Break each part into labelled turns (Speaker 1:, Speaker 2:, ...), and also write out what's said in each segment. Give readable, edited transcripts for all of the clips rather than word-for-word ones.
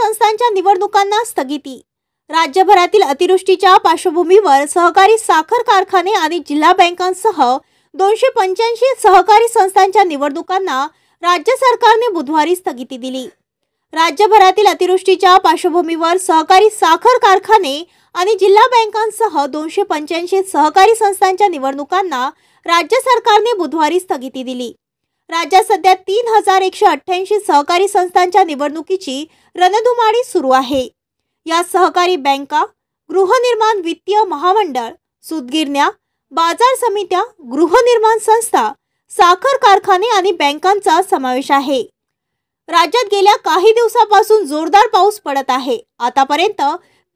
Speaker 1: संस्थांच्या निवडणुकांना स्थगिती। राज्यभरातील अतिवृष्टीच्या पार्श्वभूमीवर सहकारी साखर कारखाने आणि जिल्हा बँकांसह 285 सहकारी संस्थांच्या निवडणुकांना राज्य सरकारने बुधवारी स्थगिती दिली। राज्यभरातील अतिवृष्टीच्या पार्श्वभूमीवर सहकारी साखर कारखाने आणि जिल्हा बँकांसह 285 सहकारी संस्थांच्या निवडणुकांना राज्य सरकारने बुधवारी स्थगिती दिली। राज्यात सध्या 3188 सहकारी संस्थांच्या निवडणुकीची रणधुमाळी सुरू आहे। या सहकारी बँका, गृहनिर्माण वित्तीय महामंडळ, सूतगिरण्या, बाजार समित्या, गृहनिर्माण संस्था, साखर कारखाने आणि बँकांचा समावेश आहे। राज्यात गेल्या काही दिवसांपासून जोरदार पाऊस पडत आहे। आतापर्यंत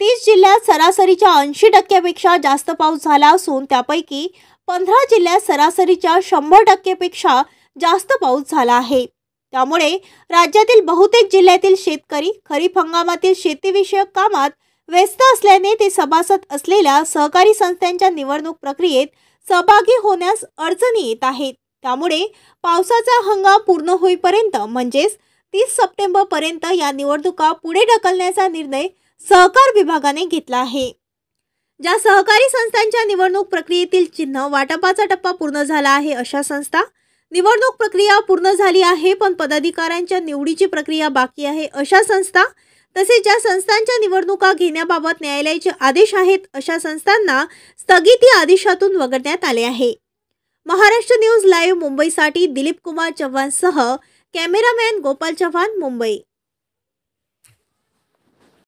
Speaker 1: 30 जिल्ह्यात सरासरीच्या 80% पेक्षा जास्त पाऊस झाला असून त्यापैकी 15 जिल्ह्यात सरासरीच्या 100% पेक्षा जास्त पाऊस झाला आहे। त्यामुळे राज्यातील बहुतेक जिल्ह्यातील शेतकरी खरीप हंगामातील शेतीविषयक कामात व्यस्त असल्याने ते सभासद असलेल्या सहकारी संस्थांच्या निवडणूक प्रक्रियेत सहभागी होण्यास अडचणी येत आहेत। त्यामुळे पावसाचा हंगाम पूर्ण होईपर्यंत म्हणजेच 30 सप्टेंबर पर्यंत या निवडणुका पुढे ढकलण्याचा निर्णय सहकार विभागाने घेतला आहे। ज्या सहकारी संस्थांच्या निवडणूक प्रक्रियेतील चिन्ह वाटपाचा टप्पा पूर्ण झाला आहे अशा संस्था, निवडणूक प्रक्रिया पूर्ण झाली आहे पण पदाधिकाऱ्यांच्या निवडीची प्रक्रिया बाकी आहे अशा संस्था, तसेच ज्या संस्थांच्या निवडणुका घेण्याबाबत न्यायालयाचे आदेश आहेत अशा संस्थांना स्थगिती आदेशातून वगळण्यात आले आहे। महाराष्ट्र न्यूज लाईव्ह मुंबईसाठी दिलीप कुमार चव्हाणसह कॅमेरामॅन गोपाल चव्हाण, मुंबई।